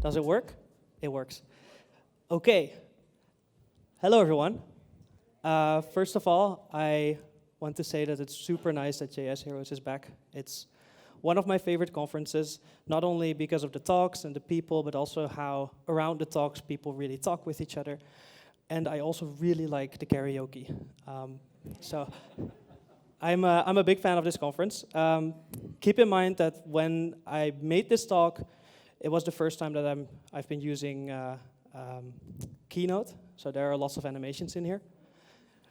Does it work? It works. Okay. Hello, everyone. First of all, I want to say that it's super nice that JSHeroes is back. It's one of my favorite conferences, not only because of the talks and the people, but also how around the talks people really talk with each other. And I also really like the karaoke. So I'm a big fan of this conference. Keep in mind that when I made this talk, it was the first time that I've been using Keynote, so there are lots of animations in here.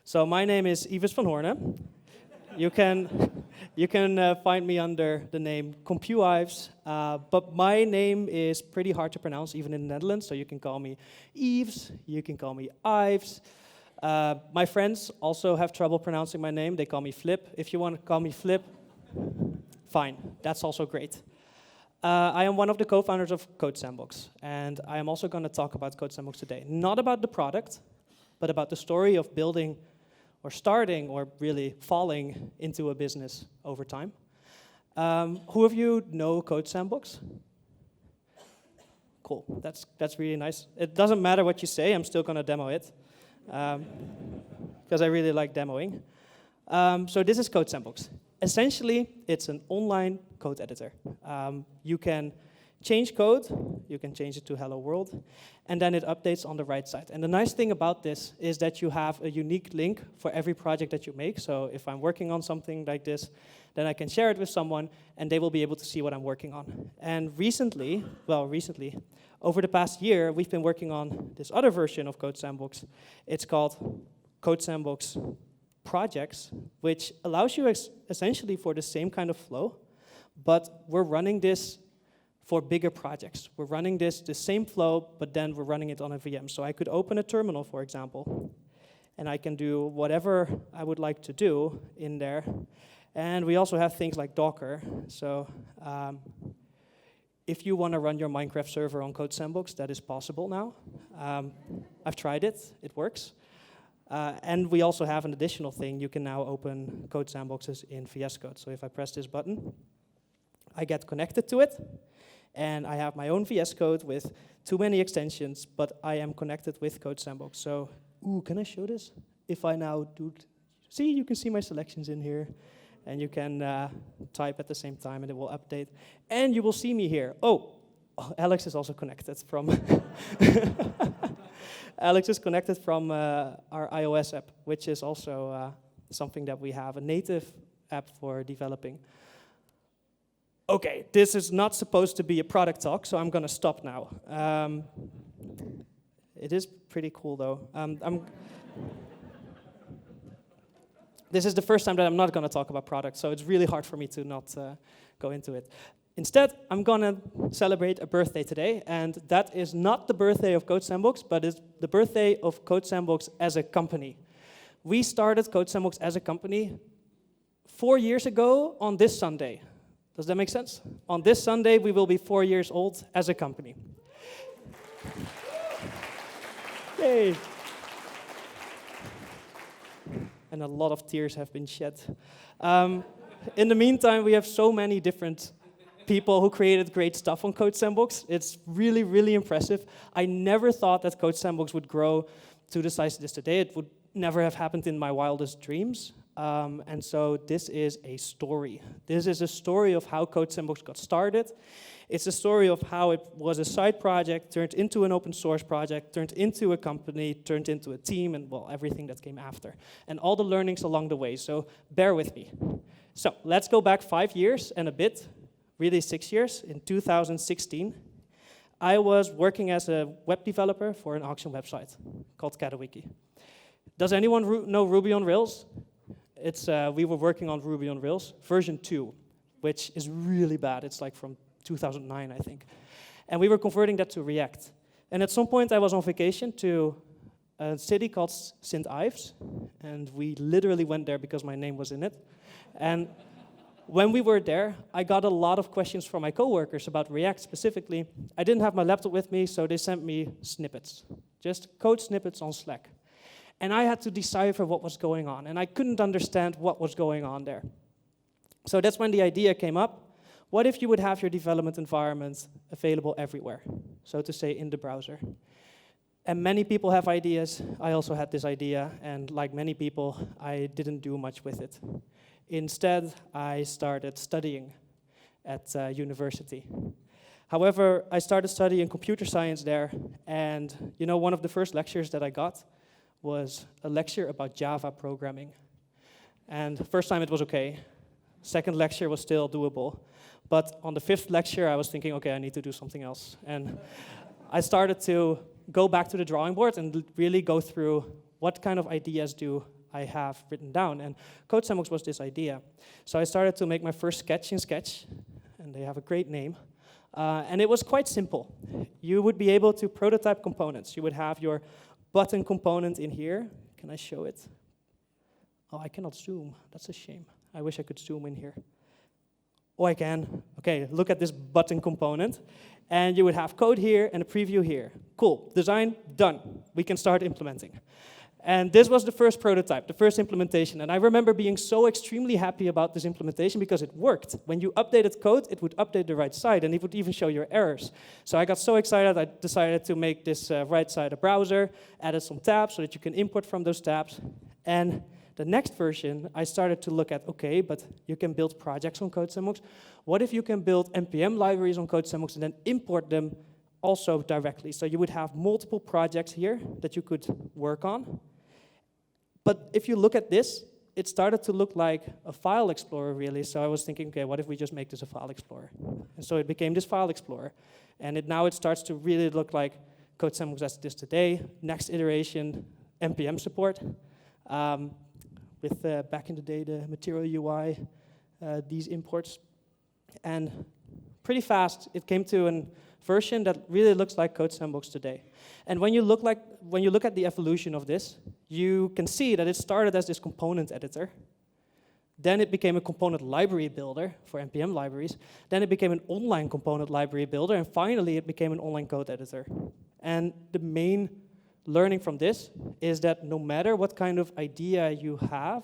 So my name is Ives van Hoorne. You can find me under the name CompuIves, but my name is pretty hard to pronounce even in the Netherlands, so you can call me Ives, you can call me Ives. My friends also have trouble pronouncing my name. They call me Flip. If you want to call me Flip, fine. That's also great. I am one of the co-founders of Code Sandbox, and I am also going to talk about Code Sandbox today. Not about the product, but about the story of building or starting or really falling into a business over time. Who of you know Code Sandbox? Cool. That's really nice. It doesn't matter what you say. I'm still going to demo it. Because I really like demoing. So this is Code Sandbox. Essentially, it's an online code editor. You can change code, you can change it to Hello World, and then it updates on the right side. And the nice thing about this is that you have a unique link for every project that you make. So if I'm working on something like this, then I can share it with someone, and they will be able to see what I'm working on. And recently, over the past year, we've been working on this other version of Code Sandbox. It's called Code Sandbox Projects, which allows you essentially for the same kind of flow, but we're running this for bigger projects. We're running the same flow, but then we're running it on a VM. So I could open a terminal, for example, and I can do whatever I would like to do in there. And we also have things like Docker. So if you want to run your Minecraft server on Code Sandbox, that is possible now. I've tried it. It works. And we also have an additional thing. You can now open Code Sandboxes in VS Code. So if I press this button, I get connected to it. And I have my own VS Code with too many extensions, but I am connected with Code Sandbox. So, can I show this? If I now do, see, you can see my selections in here. And you can type at the same time, and it will update. And you will see me here. Oh, Alex is also connected from... Alex is connected from our iOS app, which is also something that we have, a native app for developing. Okay, this is not supposed to be a product talk, so I'm going to stop now. It is pretty cool, though. This is the first time that I'm not going to talk about products, so it's really hard for me to not go into it. Instead, I'm going to celebrate a birthday today, and that is not the birthday of Code Sandbox, but it's the birthday of Code Sandbox as a company. We started Code Sandbox as a company 4 years ago on this Sunday. Does that make sense? On this Sunday, we will be 4 years old as a company. Yay! And a lot of tears have been shed. In the meantime, we have so many different people who created great stuff on Code Sandbox. It's really, really impressive. I never thought that Code Sandbox would grow to the size it is today. It would never have happened in my wildest dreams. And so this is a story. This is a story of how Code Sandbox got started. It's a story of how it was a side project, turned into an open source project, turned into a company, turned into a team, and well, everything that came after. And all the learnings along the way, so bear with me. So let's go back 5 years and a bit, really 6 years. In 2016, I was working as a web developer for an auction website called Katawiki. Does anyone know Ruby on Rails? We were working on Ruby on Rails, version 2, which is really bad. It's like from 2009, I think. And we were converting that to React. And at some point, I was on vacation to a city called St. Ives, and we literally went there because my name was in it. And when we were there, I got a lot of questions from my coworkers about React specifically. I didn't have my laptop with me, so they sent me snippets, just code snippets on Slack. And I had to decipher what was going on, and I couldn't understand what was going on there. So that's when the idea came up. What if you would have your development environment available everywhere? so to say, in the browser. And many people have ideas. I also had this idea, and like many people, I didn't do much with it. Instead, I started studying at university. However, I started studying computer science there, and one of the first lectures that I got was a lecture about Java programming. And the first time it was okay. Second lecture was still doable. But on the fifth lecture, I was thinking, okay, I need to do something else. And I started to go back to the drawing board and really go through what kind of ideas do I have written down. And Code Sandbox was this idea. So I started to make my first sketch in Sketch, and they have a great name. And it was quite simple. You would be able to prototype components. You would have your button component in here. Can I show it? Oh, I cannot zoom. That's a shame. I wish I could zoom in here. Oh, I can. Okay, look at this button component. And you would have code here and a preview here. Cool, design, done. We can start implementing. And this was the first prototype, the first implementation. And I remember being so extremely happy about this implementation because it worked. When you updated code, it would update the right side, and it would even show your errors. So I got so excited, I decided to make this right side a browser, added some tabs so that you can import from those tabs. And the next version, I started to look at, okay, but you can build projects on Code Sandbox. What if you can build NPM libraries on Code Sandbox and then import them also directly? So you would have multiple projects here that you could work on. But if you look at this, it started to look like a file explorer, really. So I was thinking, okay, what if we just make this a file explorer? And so it became this file explorer. And now it starts to really look like Code Sandbox as it is today. Next iteration, NPM support. With back in the day, the material UI, these imports. And pretty fast, it came to a version that really looks like Code Sandbox today. And when you look at the evolution of this, you can see that it started as this component editor. Then it became a component library builder for NPM libraries. Then it became an online component library builder. And finally, it became an online code editor. And the main learning from this is that no matter what kind of idea you have,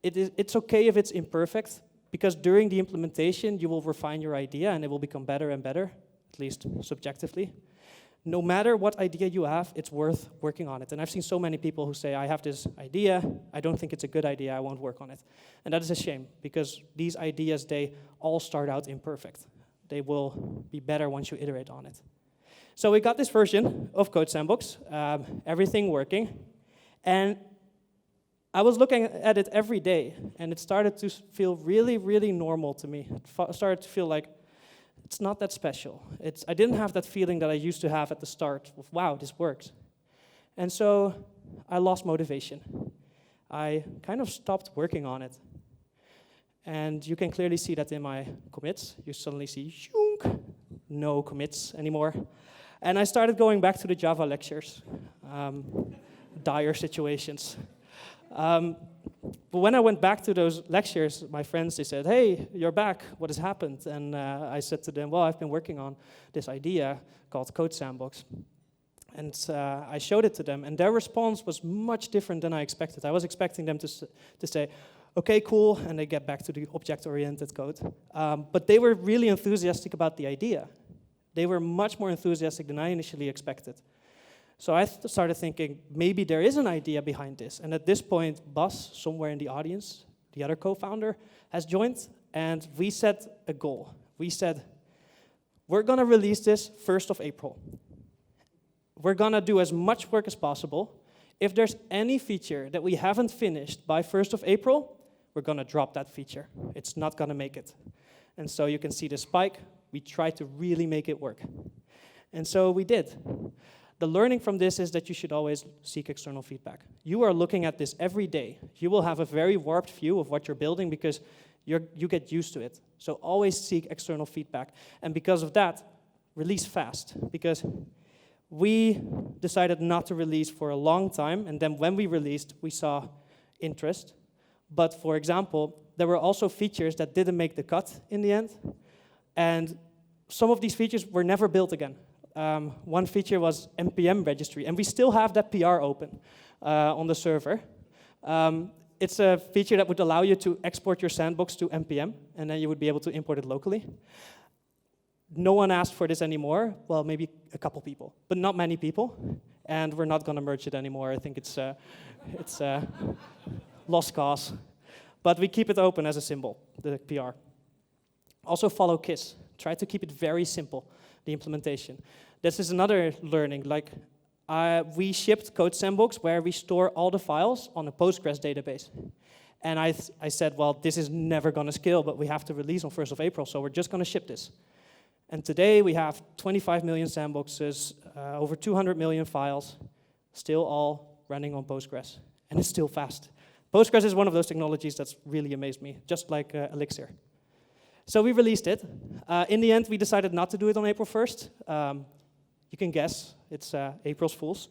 it's okay if it's imperfect, because during the implementation, you will refine your idea and it will become better and better, at least subjectively. No matter what idea you have, it's worth working on it. And I've seen so many people who say, I have this idea, I don't think it's a good idea, I won't work on it. And that is a shame, because these ideas, they all start out imperfect. They will be better once you iterate on it. So we got this version of Code Sandbox, everything working. And I was looking at it every day, and it started to feel really, really normal to me. It started to feel like it's not that special. I didn't have that feeling that I used to have at the start of, wow, this works. And so I lost motivation. I kind of stopped working on it. And you can clearly see that in my commits. You suddenly see, shunk, no commits anymore. And I started going back to the Java lectures, dire situations. But when I went back to those lectures, my friends, they said, hey, you're back, what has happened? And I said to them, well, I've been working on this idea called Code Sandbox. And I showed it to them, and their response was much different than I expected. I was expecting them to say, okay, cool, and they get back to the object-oriented code. But they were really enthusiastic about the idea. They were much more enthusiastic than I initially expected. So I started thinking, maybe there is an idea behind this. And at this point, Bas, somewhere in the audience, the other co-founder, has joined, and we set a goal. We said, we're going to release this 1st of April. We're going to do as much work as possible. If there's any feature that we haven't finished by 1st of April, we're going to drop that feature. It's not going to make it. And so you can see the spike. We tried to really make it work. And so we did. The learning from this is that you should always seek external feedback. You are looking at this every day. You will have a very warped view of what you're building because you get used to it. So always seek external feedback. And because of that, release fast. Because we decided not to release for a long time, and then when we released, we saw interest. But for example, there were also features that didn't make the cut in the end. And some of these features were never built again. One feature was NPM registry, and we still have that PR open on the server. It's a feature that would allow you to export your sandbox to NPM, and then you would be able to import it locally. no one asked for this anymore. Well, maybe a couple people, but not many people. And we're not going to merge it anymore. I think it's lost cause. But we keep it open as a symbol, the PR. Also follow KISS. Try to keep it very simple, the implementation. This is another learning. Like, we shipped Code Sandbox where we store all the files on a Postgres database. And I said, well, this is never going to scale, but we have to release on 1st of April, so we're just going to ship this. And today we have 25 million sandboxes, over 200 million files, still all running on Postgres. And it's still fast. Postgres is one of those technologies that's really amazed me, just like Elixir. So we released it. In the end, we decided not to do it on April 1st. You can guess, it's April's Fools.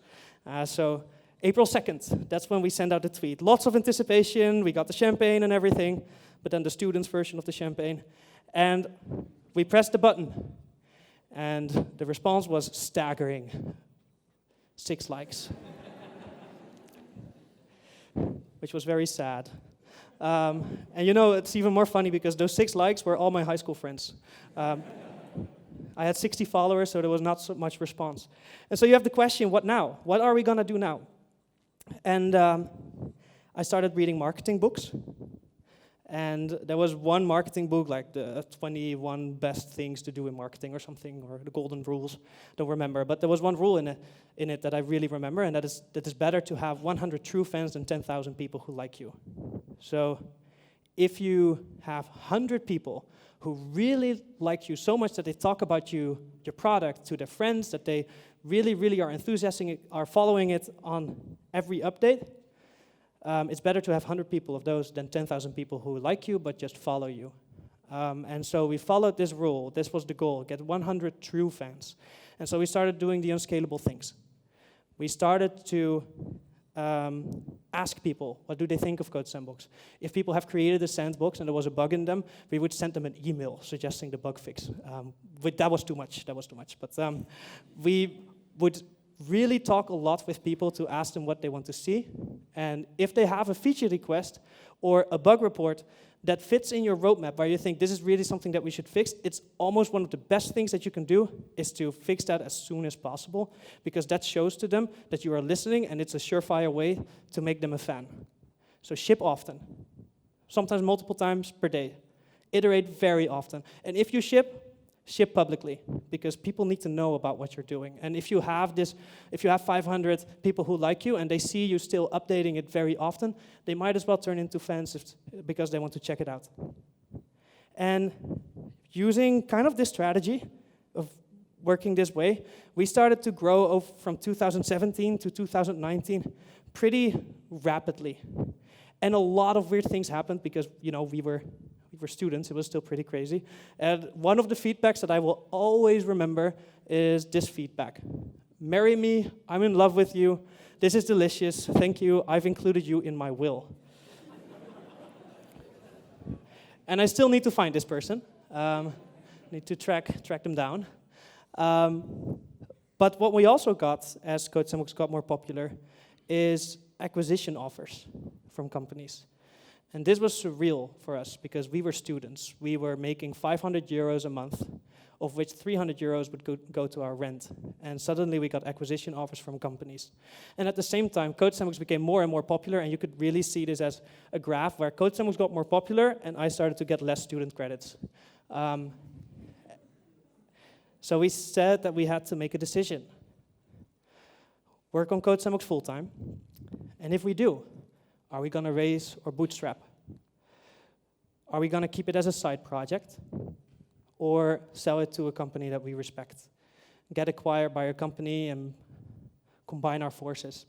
So April 2nd, that's when we sent out the tweet. Lots of anticipation, we got the champagne and everything, but then the students' version of the champagne. And we pressed the button, and the response was staggering. 6 likes. Which was very sad. And you know, it's even more funny because those 6 likes were all my high school friends. I had 60 followers, so there was not so much response. And so you have the question, what now? What are we going to do now? And I started reading marketing books. And there was one marketing book, like the 21 best things to do in marketing or something, or the golden rules, don't remember. But there was one rule in it that I really remember, and that is better to have 100 true fans than 10,000 people who like you. So if you have 100 people who really like you so much that they talk about your product to their friends, that they really, really are enthusiastic, are following it on every update, it's better to have 100 people of those than 10,000 people who like you but just follow you. And so we followed this rule. This was the goal, get 100 true fans. And so we started doing the unscalable things. We started to ask people, what do they think of Code Sandbox? If people have created a sandbox and there was a bug in them, we would send them an email suggesting the bug fix. That was too much. But we would really talk a lot with people to ask them what they want to see. And if they have a feature request or a bug report that fits in your roadmap where you think this is really something that we should fix, it's almost one of the best things that you can do is to fix that as soon as possible, because that shows to them that you are listening, and it's a surefire way to make them a fan. So ship often, sometimes multiple times per day. Iterate very often. And if you ship publicly, because people need to know about what you're doing. And if you have 500 people who like you and they see you still updating it very often, they might as well turn into fans because they want to check it out. And using kind of this strategy of working this way, we started to grow from 2017 to 2019 pretty rapidly. And a lot of weird things happened because, you know, we were students, it was still pretty crazy. And one of the feedbacks that I will always remember is this feedback. Marry me, I'm in love with you, this is delicious, thank you, I've included you in my will. And I still need to find this person. Need to track them down. But what we also got, as Code Sandbox got more popular, is acquisition offers from companies. And this was surreal for us because we were students. We were making 500 euros a month, of which 300 euros would go to our rent. And suddenly we got acquisition offers from companies. And at the same time, Code Sandbox became more and more popular, and you could really see this as a graph where Code Sandbox got more popular and I started to get less student credits. So we said that we had to make a decision. Work on Code Sandbox full-time, and if we do, are we going to raise or bootstrap? Are we going to keep it as a side project? Or sell it to a company that we respect? Get acquired by a company and combine our forces?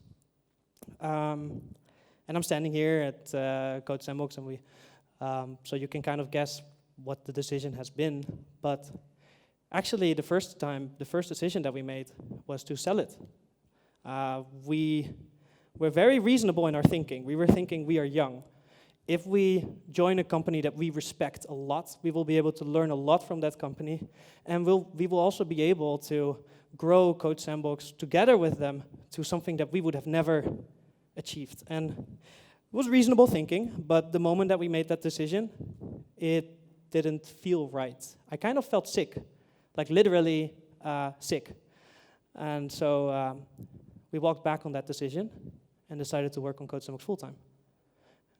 And I'm standing here at Code Sandbox, and so you can kind of guess what the decision has been. But actually, the first decision that we made was to sell it. We're very reasonable in our thinking. We were thinking we are young. If we join a company that we respect a lot, we will be able to learn a lot from that company, and we will also be able to grow Code Sandbox together with them to something that we would have never achieved. And it was reasonable thinking, but the moment that we made that decision, it didn't feel right. I kind of felt sick. like literally sick. And so we walked back on that decision and decided to work on Code Sandbox full-time.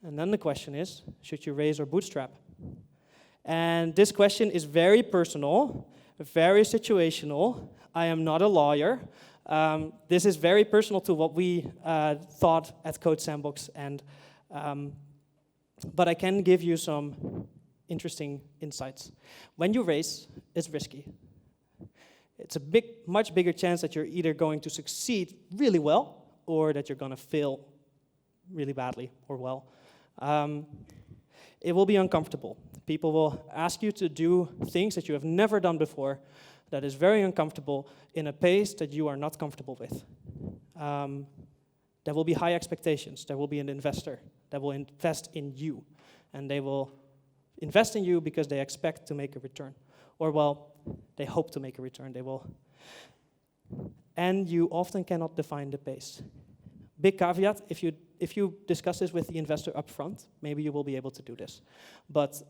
And then the question is, should you raise or bootstrap? And this question is very personal, very situational. I am not a lawyer. This is very personal to what we thought at Code Sandbox, and but I can give you some interesting insights. When you raise, it's risky. It's a much bigger chance that you're either going to succeed really well or that you're going to fail really badly or well. It will be uncomfortable. People will ask you to do things that you have never done before that is very uncomfortable in a pace that you are not comfortable with. There will be high expectations. There will be an investor that will invest in you. And they will invest in you because they expect to make a return. Or, well, they hope to make a return. They will. And you often cannot define the pace. Big caveat, if you discuss this with the investor up front, maybe you will be able to do this. But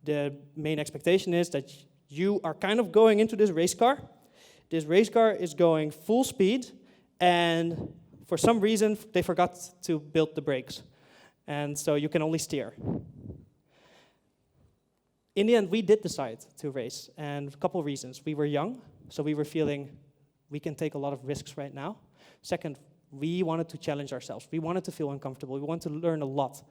the main expectation is that you are kind of going into this race car. This race car is going full speed, and for some reason, they forgot to build the brakes. And so you can only steer. In the end, we did decide to race, and a couple of reasons. We were young, so we were feeling we can take a lot of risks right now. Second, we wanted to challenge ourselves. We wanted to feel uncomfortable. We wanted to learn a lot.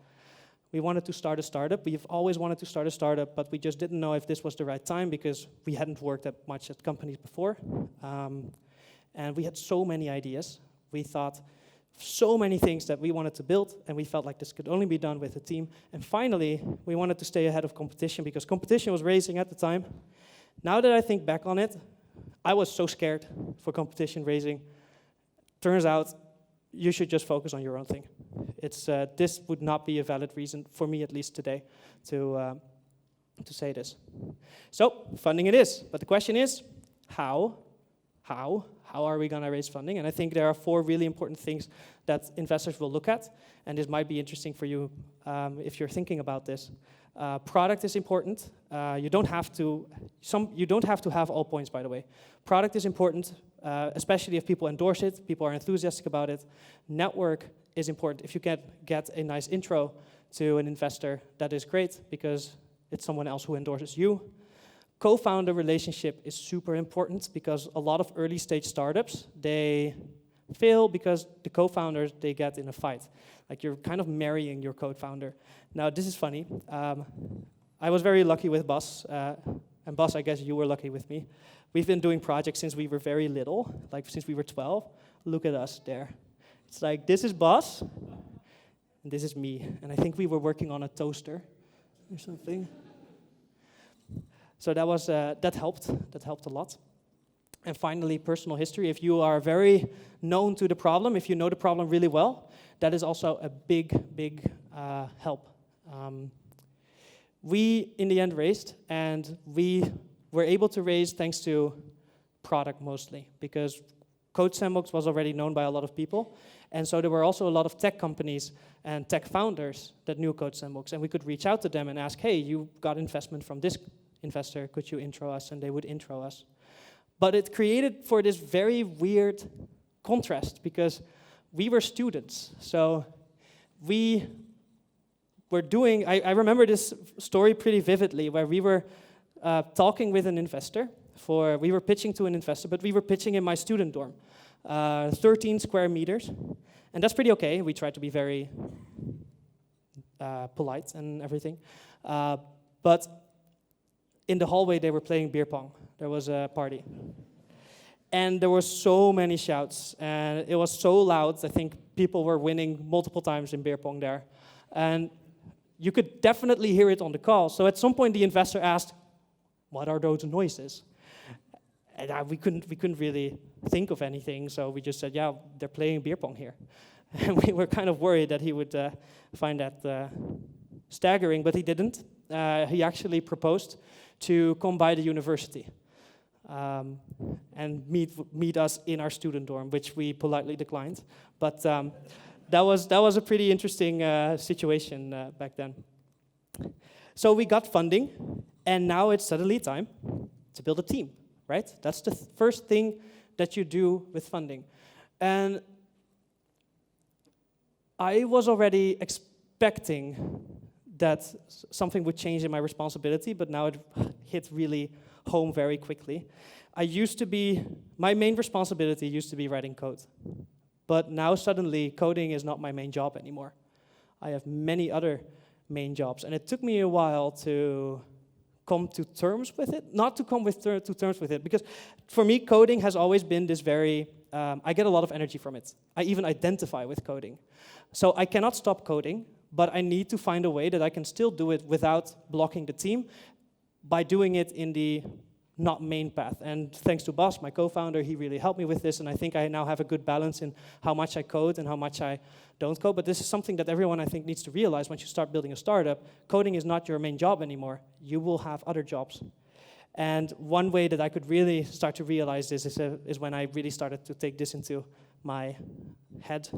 We wanted to start a startup. We've always wanted to start a startup, but we just didn't know if this was the right time because we hadn't worked that much at companies before. And we had so many ideas. We thought so many things that we wanted to build, and we felt like this could only be done with a team. And finally, we wanted to stay ahead of competition because competition was racing at the time. Now that I think back on it, I was so scared for competition racing. Turns out, you should just focus on your own thing. This would not be a valid reason, for me at least today, to say this. So, funding it is. But the question is, how? How are we going to raise funding? And I think there are 4 really important things that investors will look at, and this might be interesting for you if you're thinking about this. Product is important. You don't have to have all points, by the way. Product is important, especially if people endorse it, people are enthusiastic about it. Network is important. If you get a nice intro to an investor, that is great because it's someone else who endorses you. Co-founder relationship is super important because a lot of early stage startups, they fail because the co-founders, they get in a fight. Like you're kind of marrying your co-founder. Now this is funny. I was very lucky with Bas, and Bas, I guess you were lucky with me. We've been doing projects since we were very little, like since we were 12. Look at us there. It's like, this is Bas, and this is me. And I think we were working on a toaster or something. So that helped a lot. And finally, personal history. If you are very known to the problem, if you know the problem really well, that is also a big help. We, in the end, raised, and we were able to raise thanks to product mostly, because Code Sandbox was already known by a lot of people, and so there were also a lot of tech companies and tech founders that knew Code Sandbox, and we could reach out to them and ask, hey, you got investment from this investor, could you intro us? And they would intro us. But it created for this very weird contrast, because we were students, so we were doing, I remember this story pretty vividly, where we were talking with an investor, we were pitching to an investor, but we were pitching in my student dorm, 13 square meters, and that's pretty okay. We tried to be very polite and everything, but in the hallway they were playing beer pong. There was a party. And there were so many shouts, and it was so loud. I think people were winning multiple times in beer pong there. And you could definitely hear it on the call. So at some point the investor asked, what are those noises? And we couldn't really think of anything, so we just said, yeah, they're playing beer pong here. And we were kind of worried that he would find that staggering, but he didn't. He actually proposed to come by the university and meet us in our student dorm, which we politely declined. But that was a pretty interesting situation back then. So we got funding, and now it's suddenly time to build a team. right? That's the first thing that you do with funding. And I was already expecting that something would change in my responsibility, but now it hit really home very quickly. My main responsibility used to be writing code. But now suddenly, coding is not my main job anymore. I have many other main jobs, and it took me a while to come to terms with it, not to come to terms with it, because for me, coding has always been this very, I get a lot of energy from it. I even identify with coding. So I cannot stop coding, but I need to find a way that I can still do it without blocking the team by doing it in the not main path. And thanks to Bas, my co-founder, he really helped me with this, and I think I now have a good balance in how much I code and how much I don't code. But this is something that everyone, I think, needs to realize once you start building a startup. Coding is not your main job anymore. You will have other jobs. And one way that I could really start to realize this is when I really started to take this into my head.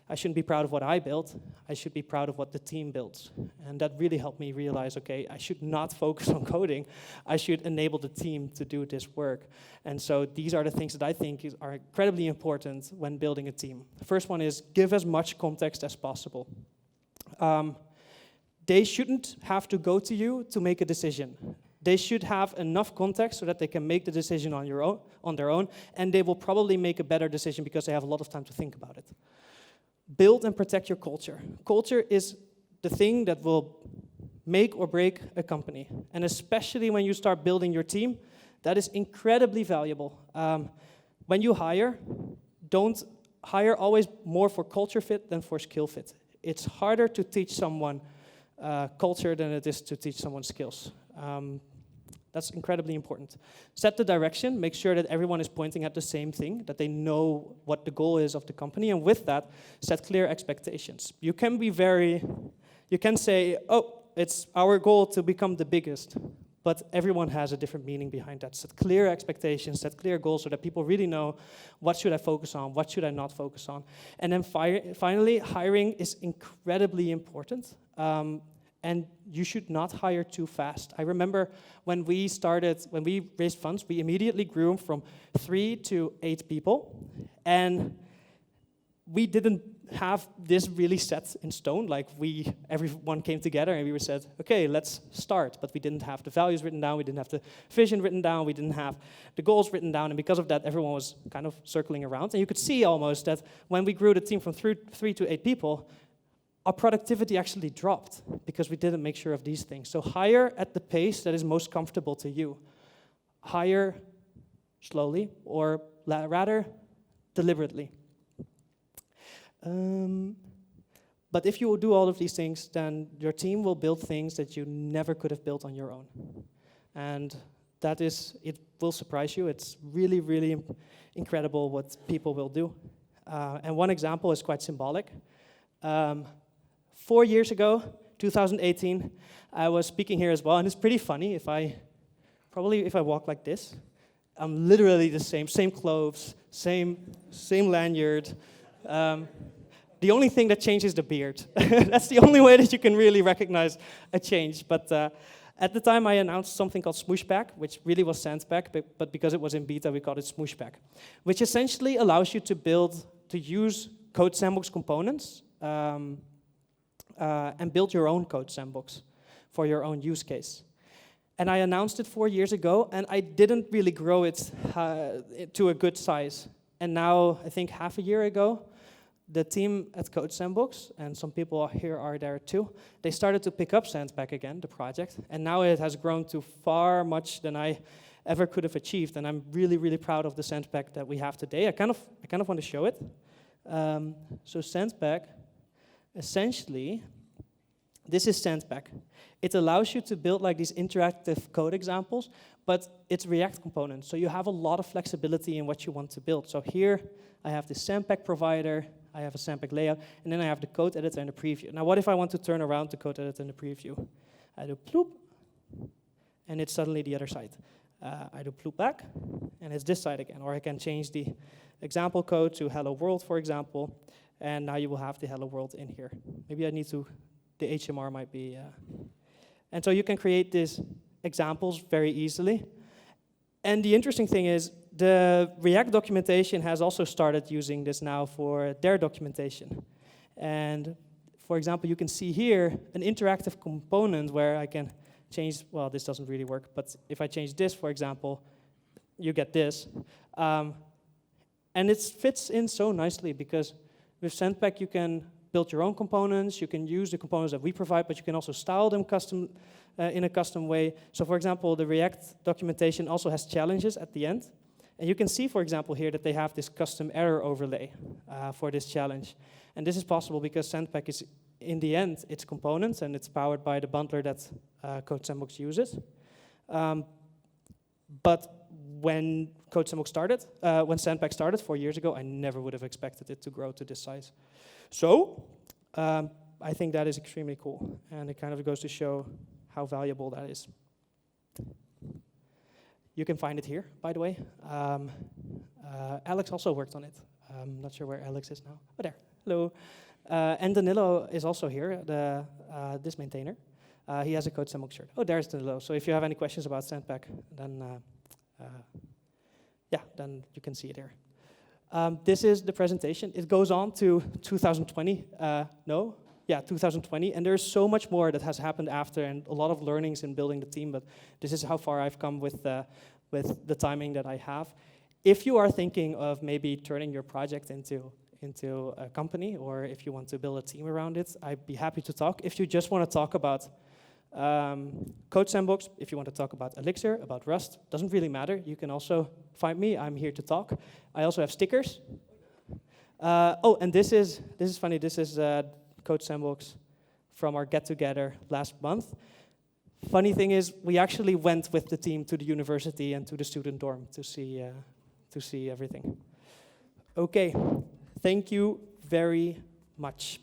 I shouldn't be proud of what I built. I should be proud of what the team builds. And that really helped me realize, okay, I should not focus on coding. I should enable the team to do this work. And so these are the things that I think are incredibly important when building a team. The first one is give as much context as possible. They shouldn't have to go to you to make a decision. They should have enough context so that they can make the decision on their own, and they will probably make a better decision because they have a lot of time to think about it. Build and protect your culture. Culture is the thing that will make or break a company. And especially when you start building your team, that is incredibly valuable. When you hire, don't hire always more for culture fit than for skill fit. It's harder to teach someone culture than it is to teach someone skills. That's incredibly important. Set the direction, make sure that everyone is pointing at the same thing, that they know what the goal is of the company, and with that, set clear expectations. You can say, oh, it's our goal to become the biggest, but everyone has a different meaning behind that. Set clear expectations, set clear goals so that people really know what should I focus on, what should I not focus on. And then finally, hiring is incredibly important. And you should not hire too fast. I remember when we raised funds, we immediately grew from 3 to 8 people. And we didn't have this really set in stone. Like everyone came together and we said, okay, let's start. But we didn't have the values written down, we didn't have the vision written down, we didn't have the goals written down. And because of that, everyone was kind of circling around. And you could see almost that when we grew the team from 3 to 8 people, our productivity actually dropped because we didn't make sure of these things. So hire at the pace that is most comfortable to you. Hire slowly, or rather deliberately. But if you will do all of these things, then your team will build things that you never could have built on your own. And it will surprise you. It's really, really incredible what people will do. And one example is quite symbolic. 4 years ago, 2018, I was speaking here as well, and it's pretty funny if I walk like this. I'm literally the same clothes, same lanyard. The only thing that changes is the beard. That's the only way that you can really recognize a change. But at the time, I announced something called Smooshpack, which really was Sandpack, but because it was in beta, we called it Smooshpack, which essentially allows you to use Code Sandbox components and build your own Code Sandbox for your own use case. And I announced it 4 years ago, and I didn't really grow it to a good size. And now, I think half a year ago, the team at Code Sandbox, and some people here are there too, they started to pick up Sandpack again, the project, and now it has grown to far much than I ever could have achieved, and I'm really, really proud of the Sandpack that we have today. I kind of want to show it. So Sandpack, essentially, this is Sandpack. It allows you to build like these interactive code examples, but it's React components, so you have a lot of flexibility in what you want to build. So here, I have the Sandpack provider, I have a Sandpack layout, and then I have the code editor and the preview. Now, what if I want to turn around the code editor and the preview? I do ploop, and it's suddenly the other side. I do ploop back, and it's this side again. Or I can change the example code to hello world, for example, and now you will have the hello world in here. Maybe I need to, the HMR might be, and so you can create these examples very easily. And the interesting thing is, the React documentation has also started using this now for their documentation. And for example, you can see here an interactive component where I can change, well, this doesn't really work, but if I change this, for example, you get this. And it fits in so nicely because with Sandpack you can build your own components, you can use the components that we provide, but you can also style them custom in a custom way. So for example, the React documentation also has challenges at the end. And you can see, for example, here that they have this custom error overlay for this challenge. And this is possible because Sandpack is, in the end, it's components and it's powered by the bundler that Code Sandbox uses. But when Code Sandbox started, when Sandpack started 4 years ago, I never would have expected it to grow to this size. So I think that is extremely cool. And it kind of goes to show how valuable that is. You can find it here, by the way. Alex also worked on it. I'm not sure where Alex is now. Oh, there. Hello. And Danilo is also here, this maintainer. He has a Code Sandbox shirt. Oh, there's Danilo. So if you have any questions about Sandpack, then then you can see it here. This is the presentation. It goes on to 2020. 2020. And there's so much more that has happened after, and a lot of learnings in building the team. But this is how far I've come with the timing that I have. If you are thinking of maybe turning your project into a company, or if you want to build a team around it, I'd be happy to talk. If you just want to talk about Code Sandbox, if you want to talk about Elixir, about Rust, doesn't really matter. You can also find me. I'm here to talk. I also have stickers. And this is funny. This is Code Sandbox from our get-together last month. Funny thing is, we actually went with the team to the university and to the student dorm to see everything. Okay, thank you very much.